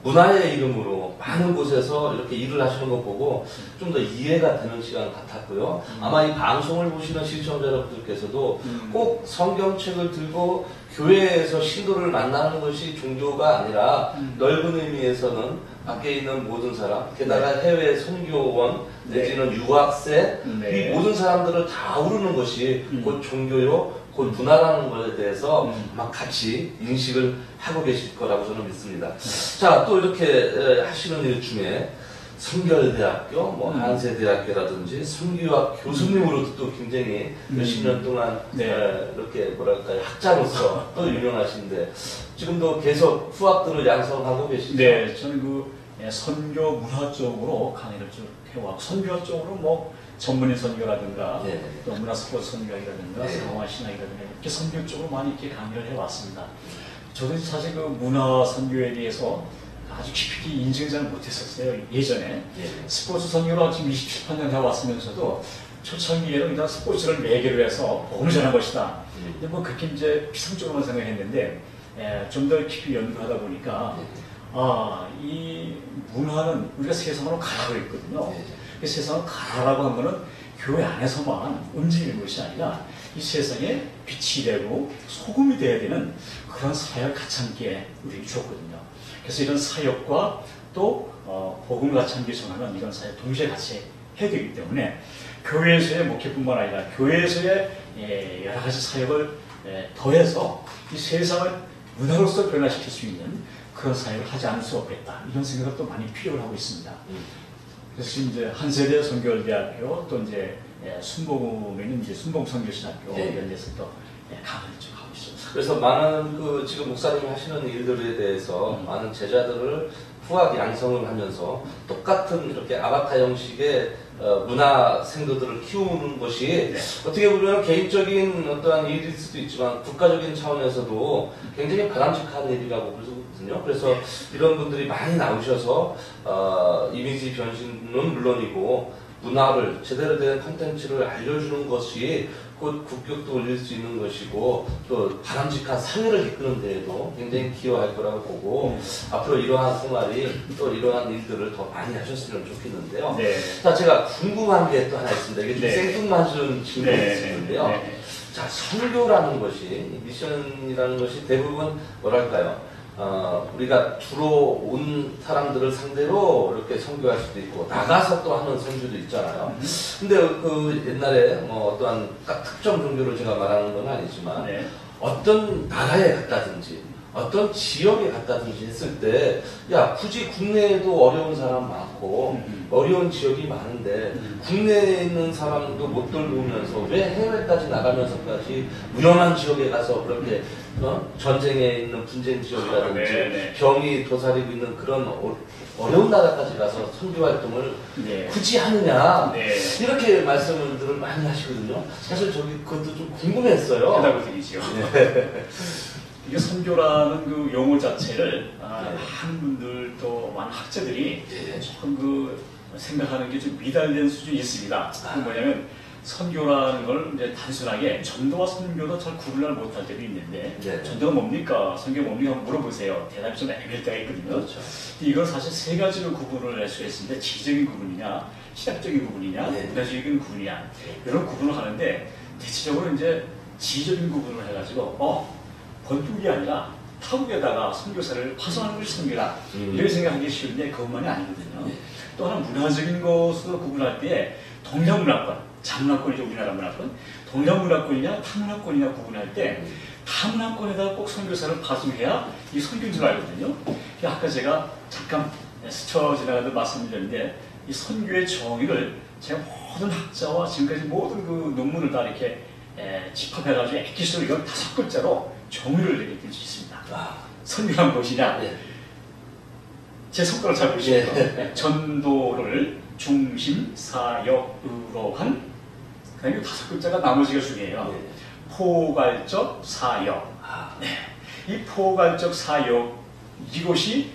문화의 이름으로 많은 곳에서 이렇게 일을 하시는 거 보고 좀 더 이해가 되는 시간 같았고요. 아마 이 방송을 보시는 시청자 여러분들께서도 꼭 성경책을 들고 교회에서 신도를 만나는 것이 종교가 아니라 넓은 의미에서는 밖에 있는 모든 사람, 게다가 해외 선교원 내지는 유학생 이 모든 사람들을 다 아우르는 것이 곧 종교요, 곧 문화라는 것에 대해서 아마 같이 인식을 하고 계실 거라고 저는 믿습니다. 자, 또 이렇게 하시는 일 중에 성결대학교, 뭐 한세대학교라든지 성교학 교수님으로도 또 굉장히 몇십 년 동안 이렇게 뭐랄까요 학자로서 또 유명하신데 지금도 계속 후학들을 양성하고 계시죠? 네, 저는 그 선교 문화 쪽으로 강의를 쭉 해왔고 선교 쪽으로 뭐 전문의 선교라든가 또 문화 스포츠 선교학이라든가 상화 신학이라든가 이렇게 선교 쪽으로 많이 이렇게 강의를 해왔습니다. 저도 사실 그 문화 선교에 대해서 아주 깊이 인증을 잘 못했었어요. 예전에 스포츠 선교로 지금 27년 해왔으면서도 초창기에는 그냥 스포츠를 매개로 해서 복음을 전한 것이다. 근데 뭐 그렇게 이제 피상적으로만 생각했는데 좀 더 깊이 연구하다 보니까 이 문화는 우리가 세상으로 가라고 했거든요. 그 세상을 가라고 하면은 교회 안에서만 움직이는 것이 아니라 이 세상에 빛이 되고 소금이 되어야 되는 그런 사역을 같이 함께 우리에게 주었거든요. 그래서 이런 사역과 또 복음을 같이 함께 전하는 이런 사역 동시에 같이 해야 되기 때문에 교회에서의 목회뿐만 아니라 교회에서의 여러 가지 사역을 더해서 이 세상을 문화로서 변화시킬 수 있는 그런 사역을 하지 않을 수 없겠다. 이런 생각을 또 많이 필요로 하고 있습니다. 그래서 이제 한세대 선교대학교 또 이제 순복음에는 이제 순복선교신학교 이런 데서 또 강의를 좀 하고 있습니다. 그래서 많은 그 지금 목사님이 하시는 일들에 대해서 많은 제자들을 후학 양성을 하면서 똑같은 이렇게 아바타 형식의 문화 생도들을 키우는 것이 어떻게 보면 개인적인 어떠한 일일 수도 있지만 국가적인 차원에서도 굉장히 바람직한 일이라고 보거든요. 그래서 이런 분들이 많이 나오셔서 이미지 변신은 물론이고 문화를 제대로 된 콘텐츠를 알려주는 것이 곧 국격도 올릴 수 있는 것이고 또 바람직한 사회를 이끄는 데에도 굉장히 기여할 거라고 보고 앞으로 이러한 생활이 또 이러한 일들을 더 많이 하셨으면 좋겠는데요. 자, 제가 궁금한 게 또 하나 있습니다. 이게 좀 생뚱맞은 질문이 있는데요. 자, 선교라는 것이 미션이라는 것이 대부분 뭐랄까요? 우리가 주로 온 사람들을 상대로 이렇게 선교할 수도 있고 나가서 또 하는 선교도 있잖아요. 근데 그 옛날에 뭐 어떠한 딱 특정 종교를 제가 말하는 건 아니지만 어떤 나라에 갔다든지 어떤 지역에 갔다든지 했을 때 야 굳이 국내에도 어려운 사람 많고 어려운 지역이 많은데 국내에 있는 사람도 못 돌보면서 왜 해외까지 나가면서까지 위험한 지역에 가서 그렇게 전쟁에 있는 분쟁 지역이라든지 병이 도사리고 있는 그런 어려운 나라까지 가서 선교 활동을 굳이 하느냐 이렇게 말씀들을 많이 하시거든요. 사실 저기 그것도 좀 궁금했어요. 대답을 드리죠. 이게 선교라는 그 용어 자체를 많은 분들 또 많은 학자들이 조금 그 생각하는 게 좀 미달된 수준이 있습니다. 그 뭐냐면 선교라는 걸 이제 단순하게 전도와 선교도 잘 구분을 못할 때도 있는데 전도가 뭡니까? 선교가 뭡니까? 한번 물어보세요. 대답이 좀 애매할 때가 있거든요. 그렇죠. 이걸 사실 세 가지로 구분을 할 수가 있는데 지적인 구분이냐, 신학적인 구분이냐, 문화적인 구분이냐 이런 구분을 하는데 대체적으로 이제 지적인 구분을 해가지고 번tuk이 아니라 타국에다가 선교사를 파송하는 것이 선교다. 이렇게 생각하기 쉬운데 그것만이 아니거든요. 또 하나 문화적인 것으로 구분할 때 동양문화권, 자문화권이죠. 우리나라 문화권. 동양문화권이냐 타문화권이냐 구분할 때 타문화권에다가 꼭 선교사를 파송해야 이 선교인 줄 알거든요. 아까 제가 잠깐 스쳐 지나가듯 말씀드렸는데 이 선교의 정의를 제가 모든 학자와 지금까지 모든 그 논문을 다 이렇게 집합해가지고 엑기스로 이걸 5글자로 정의를 내릴 수 있습니다. 선교란 무엇이냐? 제 손가락 잘 보시면 전도를 중심 사역으로 한 그다음에 5글자가 나머지가 중요해요. 포괄적 사역. 이 포괄적 사역 이것이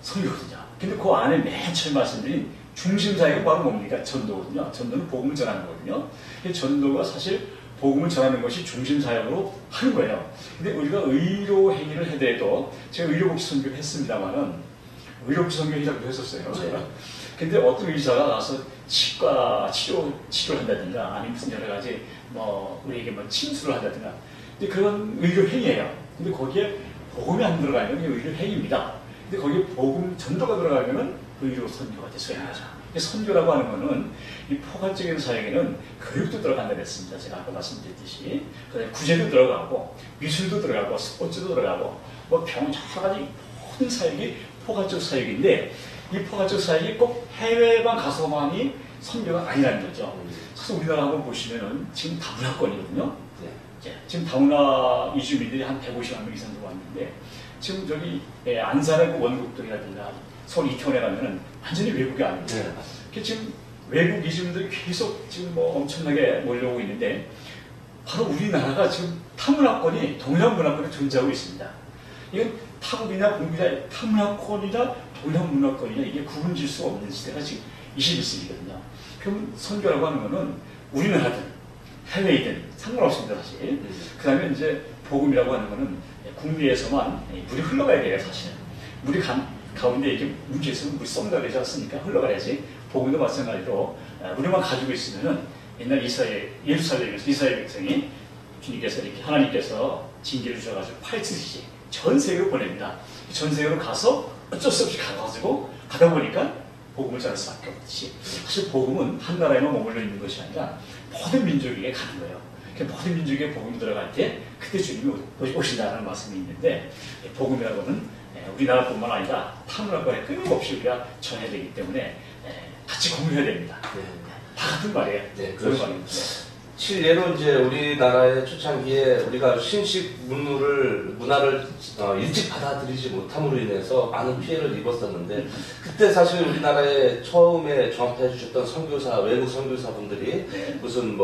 선교거든요. 근데 그 안에 맨 처음 말씀드린 중심 사역은 바로 뭡니까? 전도거든요. 전도는 복음을 전하는 거거든요. 전도가 사실 복음을 전하는 것이 중심 사역으로 하는 거예요. 근데 우리가 의료 행위를 하더라도 제가 의료복지 선교를 했습니다만은 의료복지 선교이라고 했었어요. 근데 어떤 의사가 가서 치과 치료를 한다든가 아니면 무슨 여러 가지 우리에게 침수를 한다든가 근데 그런 의료 행위예요. 근데 거기에 복음이 안 들어가면 의료 행위입니다. 근데 거기에 복음 전도가 들어가면은 의료 선교가 될 수 있는 거죠. 선교라고 하는 것은 이 포괄적인 사역에는 교육도 들어간다 그랬습니다. 제가 아까 말씀드렸듯이 구제도 들어가고 미술도 들어가고 스포츠도 들어가고 병 여러 가지 모든 사역이 포괄적 사역인데 이 포괄적 사역이 꼭 해외만 가서만이 선교가 아니라는 거죠. 사실 우리나라 한번 보시면은 지금 다문화권이거든요. 지금 다문화 이주민들이 한 150만 명 이상 들어왔는데 지금 저기 안산의 그 원곡동이라든가 서울 이태원에 가면은 완전히 외국이 아닙니다. 지금 외국 이주민들이 계속 지금 엄청나게 몰려오고 있는데 바로 우리나라가 지금 타문화권이 동양문화권에 존재하고 있습니다. 이건 타국이나 공비나 타문화권이나 동양문화권이나 이게 구분질 수 없는 시대가 지금 21세기거든요. 그럼 선교라고 하는 거는 우리나라든 해외이든 상관없습니다, 사실. 그 다음에 이제 복음이라고 하는 거는 국내에서만 물이 흘러가야 돼요, 사실은. 물이 가운데 이렇게 문제에서 물이 쏟아야 되지 않습니까? 흘러가야지. 복음도 마찬가지로 우리만 가지고 있으면은 옛날 예루살렘에서 이스라엘 백성이 주님께서 이렇게 하나님께서 징계를 주셔가지고 파헤치듯이 전 세계로 보냅니다. 전 세계로 가서 어쩔 수 없이 가가지고 가다 보니까 복음을 전할 수밖에 없듯이 사실 복음은 한 나라에만 머물러 있는 것이 아니라 모든 민족에게 가는 거예요. 모든 민족에게 복음이 들어갈 때 그때 주님이 오신다는 말씀이 있는데 복음이라고는 우리나라뿐만 아니라 타문화권에 끊임없이 우리가 전해야 되기 때문에 같이 공유해야 됩니다. 다 같은 말이에요. 네, 그렇습니다. 실례로 이제 우리나라의 초창기에 우리가 신식 문화를 일찍 받아들이지 못함으로 인해서 많은 피해를 입었었는데 그때 사실 우리나라에 처음에 정합해 주셨던 선교사, 외국 선교사분들이 무슨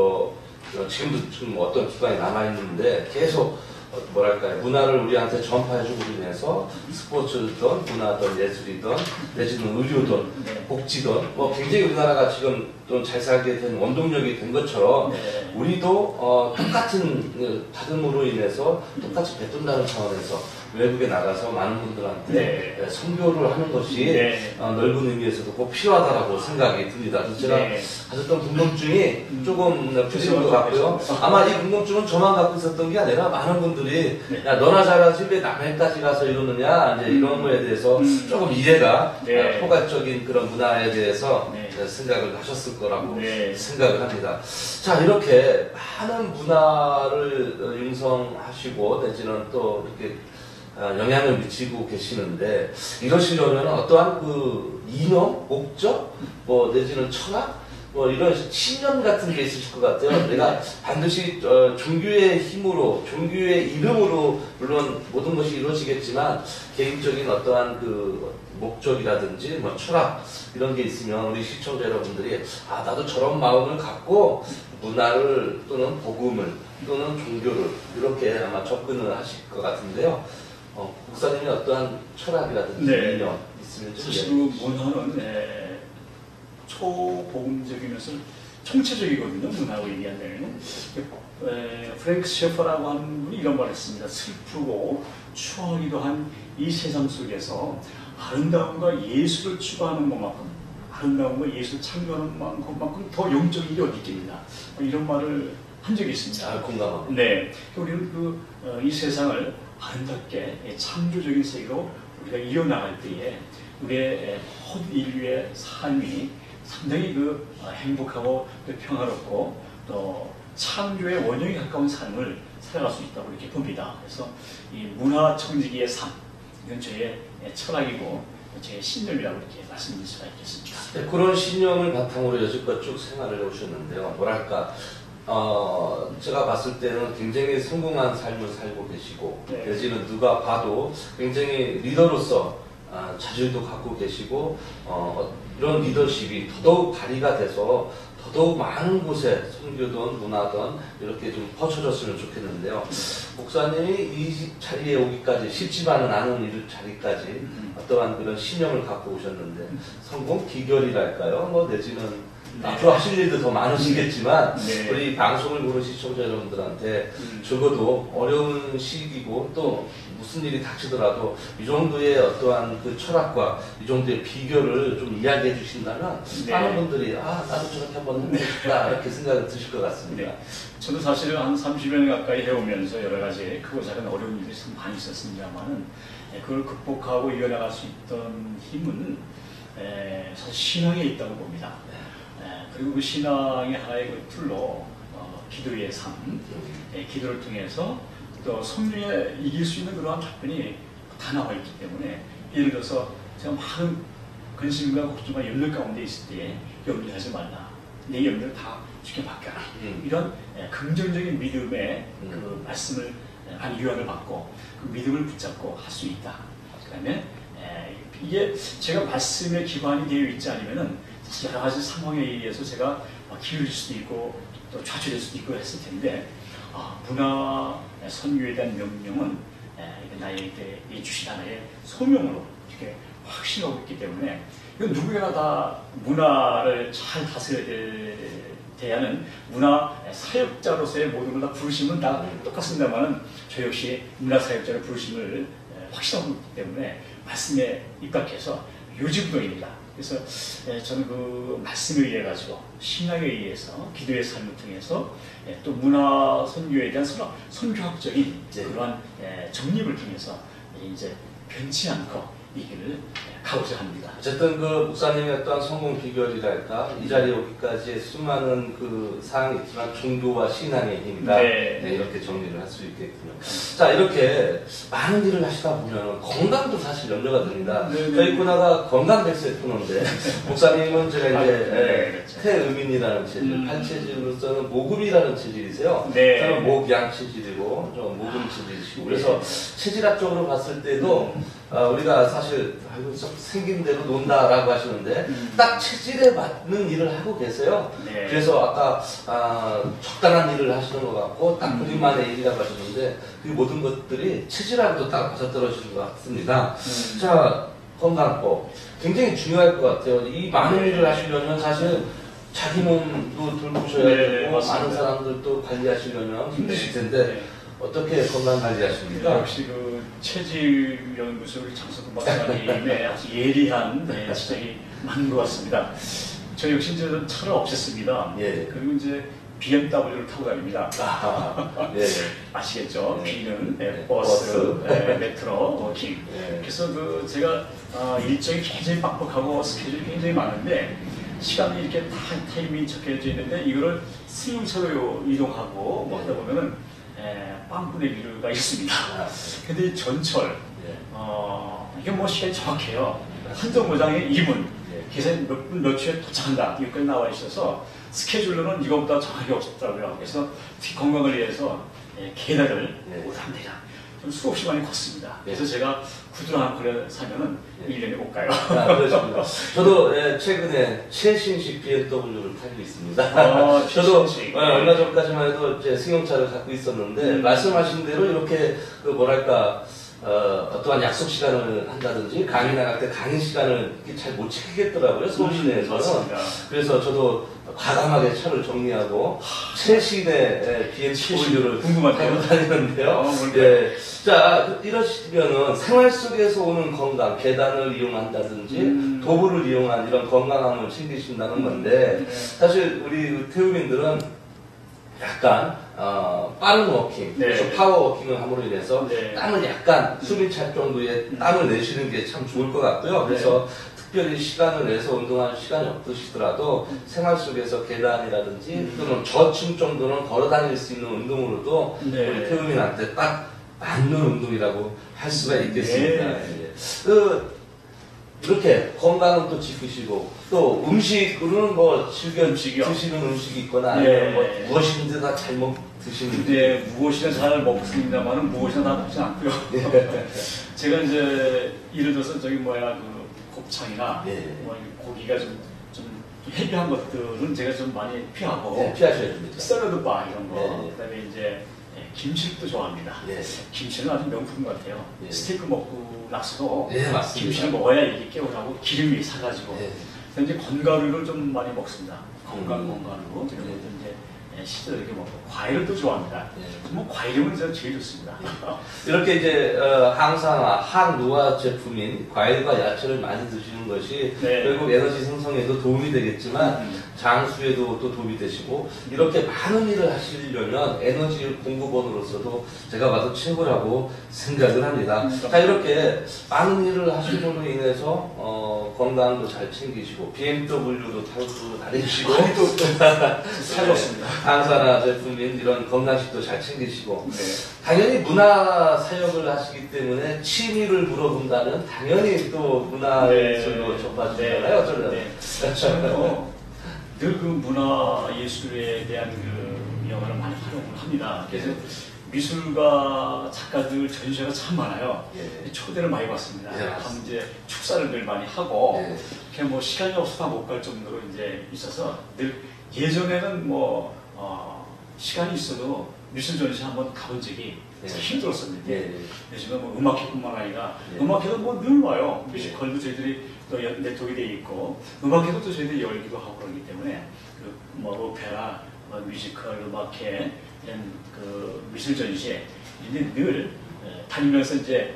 지금도 좀 어떤 기관이 남아있는데 계속 뭐랄까요, 문화를 우리한테 전파해주고 인해서 스포츠든 문화든 예술이든 내지는 의료든 복지든 굉장히 우리나라가 지금 좀 잘 살게 된 원동력이 된 것처럼 우리도 똑같은 받음으로 인해서 똑같이 베푼다는 차원에서 외국에 나가서 많은 분들한테 선교를 하는 것이 넓은 의미에서도 꼭 필요하다라고 생각이 듭니다. 그래서 제가 가졌던 궁금증이 조금 풀린 것 같고요. 아마 이 궁금증은 저만 갖고 있었던 게 아니라 많은 분들이 야 너나 잘하지 왜 남해까지 가서 이러느냐 이제 이런 거에 대해서 조금 이해가 포괄적인 그런 문화에 대해서 생각을 하셨을 거라고 생각을 합니다. 자, 이렇게 많은 문화를 융성하시고 내지는 또 이렇게 영향을 미치고 계시는데 이러시려면 어떠한 그 이념, 목적, 내지는 철학, 이런 신념 같은 게 있으실 것 같아요. 내가 반드시 종교의 힘으로, 종교의 이름으로 물론 모든 것이 이루어지겠지만 개인적인 어떠한 그 목적이라든지 철학 이런 게 있으면 우리 시청자 여러분들이 나도 저런 마음을 갖고 문화를 또는 복음을 또는 종교를 이렇게 아마 접근을 하실 것 같은데요. 목사님이 어떠한 철학이라든지 이념 있으면 좀 사실 그 문화는 초복음적이면서 총체적이거든요. 문화로 얘기한다면 프랭크 셰퍼라고 하는 분이 이런 말을 했습니다. 슬프고 추하기도 한 이 세상 속에서 아름다움과 예술을 추구하는 것만큼 아름다움과 예술을 창조하는 것만큼 더 영적인 일이 어디 있겠느냐 이런 말을 한 적이 있습니다. 공감합니다. 네, 우리는 이 세상을 아름답게 창조적인 세계로 우리가 이어나갈 때에 우리의 모든 인류의 삶이 상당히 행복하고 평화롭고 또 창조의 원형에 가까운 삶을 살아갈 수 있다고 이렇게 봅니다. 그래서 이 문화청지기의 삶, 이건 저의 철학이고 제 신념이라고 이렇게 말씀드릴 수가 있겠습니다. 네, 그런 신념을 바탕으로 여지껏 쭉 생활을 해오셨는데요. 뭐랄까, 제가 봤을 때는 굉장히 성공한 삶을 살고 계시고, 내지는 누가 봐도 굉장히 리더로서 자질도 갖고 계시고, 이런 리더십이 더더욱 발휘가 돼서 더더욱 많은 곳에 선교든 문화든 이렇게 좀 퍼쳐졌으면 좋겠는데요. 목사님이 이 자리에 오기까지 쉽지만은 않은 이 자리까지 어떠한 그런 신념을 갖고 오셨는데 성공 비결이랄까요? 내지는 앞으로 하실 일도 더 많으시겠지만 우리 방송을 보는 시청자 여러분들한테 적어도 어려운 시기고 또 무슨 일이 닥치더라도 이 정도의 어떠한 그 철학과 이 정도의 비결을 좀 이야기해 주신다면 많은 분들이 나도 저렇게 한번 해보고 싶다 이렇게 생각이 드실 것 같습니다. 저도 사실은 한 30년 가까이 해오면서 여러 가지 크고 작은 어려운 일이 참 많이 있었습니다만은 그걸 극복하고 이어나갈 수 있던 힘은 사실 신앙에 있다고 봅니다. 그리고 그 신앙의 하나의 그 툴로 기도의 삶, 기도를 통해서 또 성령에 이길 수 있는 그러한 답변이 다 나와 있기 때문에 예를 들어서 제가 많은 근심과 걱정과 염려 가운데 있을 때 염려하지 말라. 내 염려를 다 주께 맡겨라. 이런 긍정적인 믿음의 그 말씀을 유언을 받고 그 믿음을 붙잡고 할 수 있다. 그다음에 이게 제가 말씀에 기반이 되어 있지 않으면은 여러 가지 상황에 의해서 제가 기울일 수도 있고 또 좌절될 수도 있고 했을 텐데 문화 선교에 대한 명령은 나에게 주신 하나의 소명으로 이렇게 확신하고 있기 때문에 이건 누구나 다 문화를 잘 다스려야 대하는 문화 사역자로서의 모든 걸 다 부르심은 다 똑같습니다만은 저 역시 문화 사역자의 부르심을 확신하고 있기 때문에 말씀에 입각해서 요지부동입니다. 그래서 저는 그 말씀에 의해 가지고 신학에 의해서 기도의 삶을 통해서 또 문화 선교에 대한 선교학적인 그러한 정립을 통해서 이제 변치 않고 길을 가고자 합니다. 어쨌든 그 목사님의 어떤 성공 비결이랄까 이 자리에 오기까지의 수많은 그 사항이 있지만 종교와 신앙의 힘이다. 네. 네, 이렇게 정리를 할 수 있겠군요. 자, 이렇게 많은 일을 하시다 보면 건강도 사실 염려가 됩니다. 저희 코너가 건강 백세 코너인데 목사님은 제가 이제 태음인이라는 체질, 팔체질로서는 모금이라는 체질이세요. 네. 저는 목양 체질이고 좀 모금 체질이시고 그래서 체질학적으로 봤을 때도 우리가 사실 생긴 대로 논다라고 하시는데 딱 체질에 맞는 일을 하고 계세요. 네. 그래서 아까 적당한 일을 하시는 것 같고 딱 그림만의 일이라고 하셨는데 그 모든 것들이 체질하고도 딱 맞아떨어지는 것 같습니다. 자, 건강법 굉장히 중요할 것 같아요. 이 많은 일을 하시려면 사실 자기 몸도 돌보셔야 되고 많은 사람들도 관리하시려면 힘드실 텐데 어떻게 건강 관리하십니까? 역시 그 체질 연구소를 장석훈 박사님의 아주 예리한 지적이 맞는 것 같습니다. 저 역시 이제 차를 없앴습니다. 예. 그리고 이제 BMW를 타고 다닙니다. 예. 아시겠죠? 예. B는 예. 버스, 버스. 메트로, 워킹. 예. 그래서 그 제가 일정이 굉장히 빡빡하고 스케줄이 굉장히 많은데 시간이 이렇게 다 타이밍이 적혀져 있는데 이거를 승용차로 이동하고 뭐 하다 보면은 빵꾸낼 이유가 있습니다. 근데 이 전철, 이게 뭐 시간이 정확해요. 한정거장에 2분, 계산 몇 분 몇 초에 도착한다. 여기까지 나와 있어서 스케줄로는 이것보다 정확히 없었더라고요. 그래서 특히 건강을 위해서 계단을 오르락내리락 좀 수없이 많이 걷습니다. 그래서 제가 구두를 하나 걸려 사면은 1년에 못 가요. 그렇습니다. 저도 최근에 최신식 BMW를 타고 있습니다. 저도 얼마 전까지만 해도 제 승용차를 갖고 있었는데 말씀하신 대로 이렇게 그 뭐랄까 어떠한 약속 시간을 한다든지 강의 나갈 때 강의 시간을 잘 못 지키겠더라고요. 서울시내에서는. 그래서 저도 과감하게 차를 정리하고 최신의 BMW를 타고 다니는데요. 예. 자, 이러시면은 생활 속에서 오는 건강, 계단을 이용한다든지 도보를 이용한 이런 건강함을 챙기신다는 건데 사실 우리 태우민들은 약간 빠른 워킹, 그래서 파워 워킹을 함으로 인해서 땀을 약간 숨이 찰 정도의 땀을 내쉬는 게 참 좋을 것 같고요. 그래서 특별히 시간을 내서 운동할 시간이 없으시더라도 생활 속에서 계단이라든지 또는 저층 정도는 걸어 다닐 수 있는 운동으로도 우리 태우민한테 딱 맞는 운동이라고 할 수가 있겠습니다. 이렇게 건강은 또 지키시고 또 음식으로는 뭐 즐겨 드시는 음식이 있거나 아니면 뭐 무엇이든지 다 잘 드시는데 무엇이나 잘 먹습니다만은 무엇이나 다 먹지 않고요. 제가 이제 예를 들어서 저기 그 곱창이나 뭐 고기가 좀 헤비한 것들은 제가 좀 많이 피하고 피하셔야 됩니다. 샐러드 바 이런 거 그다음에 이제 김치도 좋아합니다. 김치는 아주 명품 같아요. 스테이크 먹고 나서도 김치를 먹어야 이게 깨어나고 기름이 사가지고. 그래서 이제 건가루를 좀 많이 먹습니다. 건가루 이런 것도 이제 시절 이렇게 먹고 과일을 또 좋아합니다. 뭐 과일은 제가 제일 좋습니다. 이렇게 이제 항산화, 항노화 제품인 과일과 야채를 많이 드시는 것이 결국 에너지 생성에도 도움이 되겠지만 장수에도 또 도움이 되시고 이렇게 많은 일을 하시려면 에너지 공급원으로서도 제가 봐도 최고라고 생각을 합니다. 자, 이렇게 많은 일을 하시므로 인해서 건강도 잘 챙기시고 BMW도 타고 다니시고 살렸습니다. 항산화 제품인 이런 건강식도 잘 챙기시고 당연히 문화 사역을 하시기 때문에 취미를 물어본다면 당연히 또 문화예술로 접하시잖아요. 어쩌면 늘 그 문화 예술에 대한 그 영화를 많이 활용을 합니다. 그래서 미술가 작가들 전시회가 참 많아요. 초대를 많이 받습니다. 이제 축사를 늘 많이 하고 그냥 뭐 시간이 없어서 못 갈 정도로 이제 있어서 늘 예전에는 뭐 시간이 있어도 미술 전시 한번 가본 적이 힘들었었는데 요즘은 뭐 음악회뿐만 아니라 음악회도 뭐 늘 와요. 뮤지컬도 저희들이 또 네트워크에 돼 있고 음악회도 또 저희들이 열기도 하고 그러기 때문에 그 뭐 오페라, 뮤지컬, 음악회 이런 그 미술 전시에 늘 다니면서 이제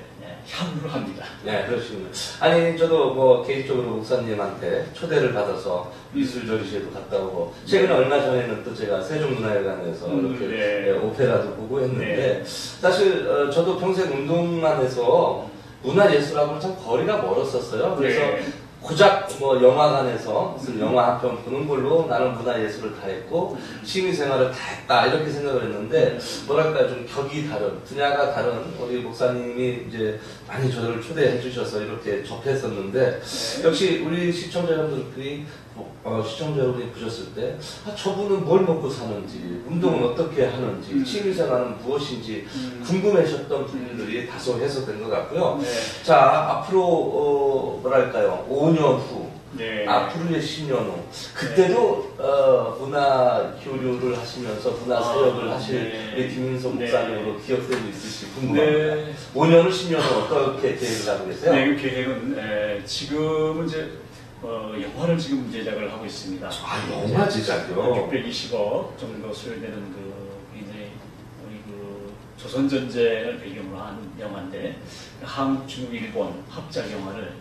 향유를 합니다. 네, 그렇습니다. 아니, 저도 뭐 개인적으로 목사님한테 초대를 받아서 미술 전시회도 갔다 오고, 최근에 얼마 전에는 또 제가 세종문화회관에서 이렇게 오페라도 보고 했는데, 사실 저도 평생 운동만 해서 문화예술하고는 참 거리가 멀었었어요. 그래서 네. 고작 뭐 영화관에서 무슨 영화 한 편 보는 걸로 나는 문화예술을 다 했고 취미생활을 다 했다 이렇게 생각을 했는데 뭐랄까 좀 격이 다른 분야가 다른 우리 목사님이 이제 많이 저를 초대해 주셔서 이렇게 접했었는데 역시 우리 시청자 여러분들이 시청자 여러분이 보셨을 때 저분은 뭘 먹고 사는지 운동은 어떻게 하는지 취미생활은 무엇인지 궁금해하셨던 분들이 다소 해소된 것 같고요. 자 앞으로 뭐랄까요 5년 후 네. 앞으로의 10년 후 그때도 문화 교류를 하시면서 문화 사역을 하실 우리 김민석 목사님으로 기억되고 있으실지 궁금합니다. 5년 후 10년 후 어떻게 계획을 하고 계세요? 네, 그 계획은 지금은 이제 영화를 지금 제작을 하고 있습니다. 영화 제작이요? 620억 정도 소요되는 굉장히 우리 조선전쟁을 배경으로 한 영화인데 한국, 중국, 일본 합작 영화를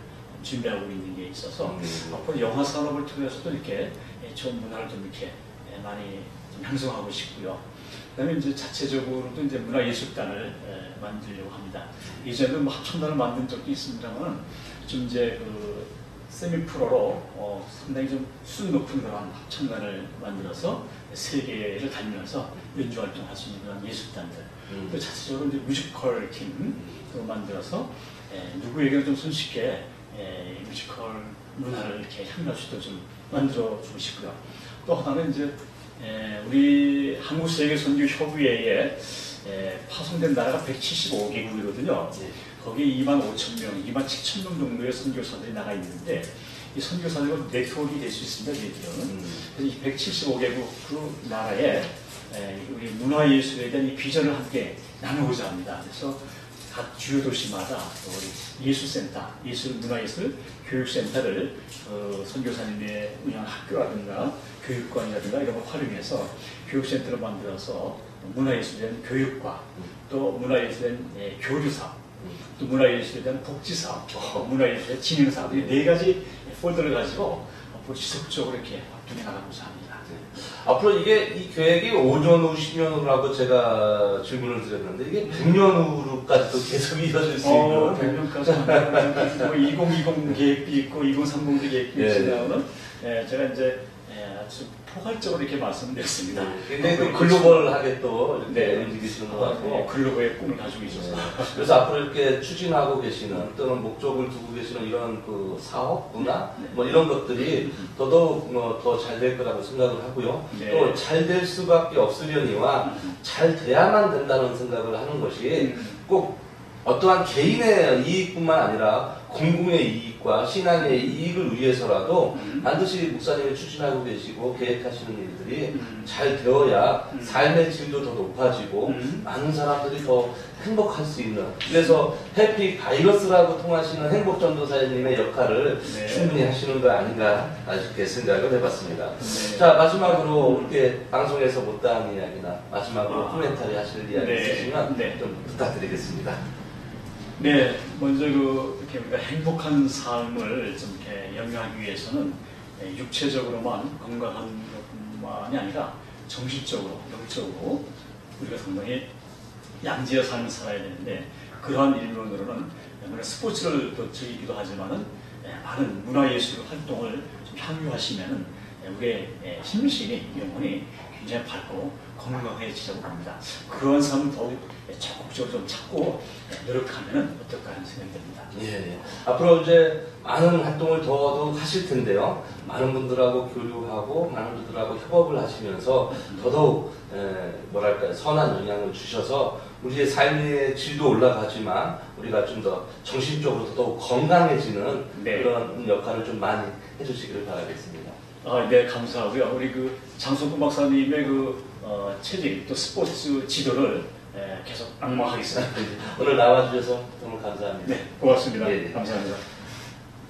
준비하고 있는 게 있어서 앞으로 영화 산업을 통해서도 이렇게 좋은 문화를 좀 이렇게 많이 좀 형성하고 싶고요. 그다음에 이제 자체적으로도 이제 문화예술단을 만들려고 합니다. 이전에도 뭐 합창단을 만든 적도 있습니다만 좀 이제 세미 프로로 상당히 좀 수준 높은 그런 합창단을 만들어서 세계를 다니면서 연주 활동할 수 있는 그런 예술단들 또 자체적으로 이제 뮤지컬 팀도 만들어서 누구에게나 좀 손쉽게 뮤지컬 문화를 이렇게 향유할 수 있도록 좀 만들어주고 싶고요. 또 하나는 이제 우리 한국세계선교협의회에 파송된 나라가 175개국이거든요. 거기에 25,000명, 27,000명 정도의 선교사들이 나가 있는데 이 선교사들과 네트워크가 될 수 있습니다. 저희들은. 그래서 이 175개국 그 나라에 우리 문화예술에 대한 이 비전을 함께 나누고자 합니다. 그래서 각 주요 도시마다 우리 예술센터, 문화예술 교육센터를 선교사님의 운영하는 학교라든가 교육관이라든가 이런 걸 활용해서 교육센터를 만들어서 문화예술에 대한 교육과 또 문화예술에 대한 교류사업 또 문화예술에 대한 복지사업, 문화예술의 진흥사업 이 4가지 폴더를 가지고 앞으로 지속적으로 이렇게 활동해 나가고자 합니다. 앞으로 이 계획이 5년 후, 10년 후라고 제가 질문을 드렸는데 이게 100년 후로까지도 계속 이어질 수 있는 100년까지 뭐 2020 계획도 있고 2030 계획도 있으면 제가 이제 아주 포괄적으로 이렇게 말씀드렸습니다. 굉장히 또 글로벌하게 또 이렇게 움직이시는 것 같고 글로벌의 꿈을 가지고 있어서 그래서 앞으로 이렇게 추진하고 계시는 또는 목적을 두고 계시는 이런 사업, 문화 뭐 이런 것들이 더더욱 더 잘 될 거라고 생각을 하고요. 또 잘 될 수밖에 없으려니와 잘 돼야만 된다는 생각을 하는 것이 꼭 어떠한 개인의 이익뿐만 아니라 공공의 이익과 신앙의 이익을 위해서라도 반드시 목사님이 추진하고 계시고 계획하시는 일들이 잘 되어야 삶의 질도 더 높아지고 많은 사람들이 더 행복할 수 있는 그래서 해피 바이러스라고 통하시는 행복전도사님의 역할을 충분히 하시는 거 아닌가 아쉽게 생각을 해봤습니다. 자 마지막으로 이렇게 방송에서 못다한 이야기나 마지막으로 코멘터리 하실 이야기 있으시면 좀 부탁드리겠습니다. 네, 먼저 이렇게 우리가 행복한 삶을 좀 이렇게 영위하기 위해서는 육체적으로만 건강한 것뿐만이 아니라 정신적으로, 영적으로 우리가 상당히 양지의 삶을 살아야 되는데 그러한 일면으로는 스포츠를 또 즐기기도 하지만은 많은 문화예술 활동을 좀 향유하시면은 우리의 심신이, 영혼이 굉장히 밝고 건강해지자고 합니다. 그런 삶을 더욱 적극적으로 좀 찾고 노력하면 어떨까 하는 생각이 듭니다. 예. 앞으로 이제 많은 활동을 더더욱 하실 텐데요. 많은 분들하고 교류하고 많은 분들하고 협업을 하시면서 더더욱 뭐랄까요 선한 영향을 주셔서 우리의 삶의 질도 올라가지만 우리가 좀 더 정신적으로 더욱 건강해지는 그런 역할을 좀 많이 해주시기를 바라겠습니다. 네, 감사하고요. 우리 장성근 박사님의 체질 또 스포츠 지도를 계속 악마하겠습니다. 오늘 나와주셔서 정말 감사합니다. 네, 고맙습니다. 감사합니다.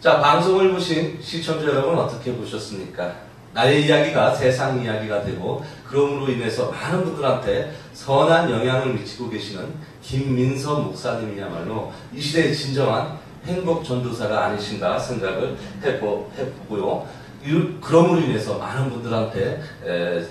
자, 방송을 보신 시청자 여러분 어떻게 보셨습니까? 나의 이야기가 세상 이야기가 되고 그럼으로 인해서 많은 분들한테 선한 영향을 미치고 계시는 김민석 목사님이야말로 이 시대의 진정한 행복 전도사가 아니신가 생각을 해보고요. 그럼으로 인해서 많은 분들한테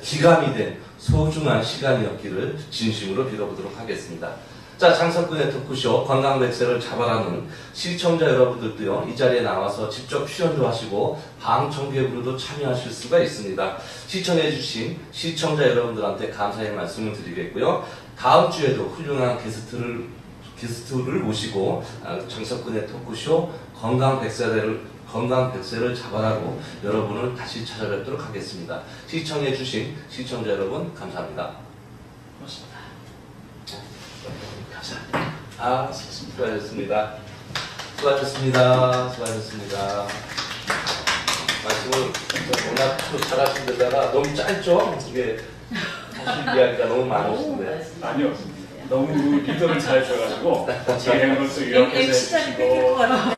기감이 된 소중한 시간이었기를 진심으로 빌어보도록 하겠습니다. 자, 장석근의 토크쇼 건강 백세를 잡아라는 시청자 여러분들도요, 이 자리에 나와서 직접 출연도 하시고 방청객으로도 참여하실 수가 있습니다. 시청해주신 시청자 여러분들한테 감사의 말씀을 드리겠고요. 다음 주에도 훌륭한 게스트를 모시고 장석근의 토크쇼 건강 백세를 잡아라고 여러분을 다시 찾아뵙도록 하겠습니다. 시청해주신 시청자 여러분 감사합니다. 고맙습니다. 감사합니다. 수고하셨습니다. 수고하셨습니다. 말씀을 워낙 잘하신 데다가 너무 짧죠? 이게 사실 이야기가 너무 많으신데. 아니요. 너무 리더를 잘 줘가지고 진행을 또 요약해서 해주시고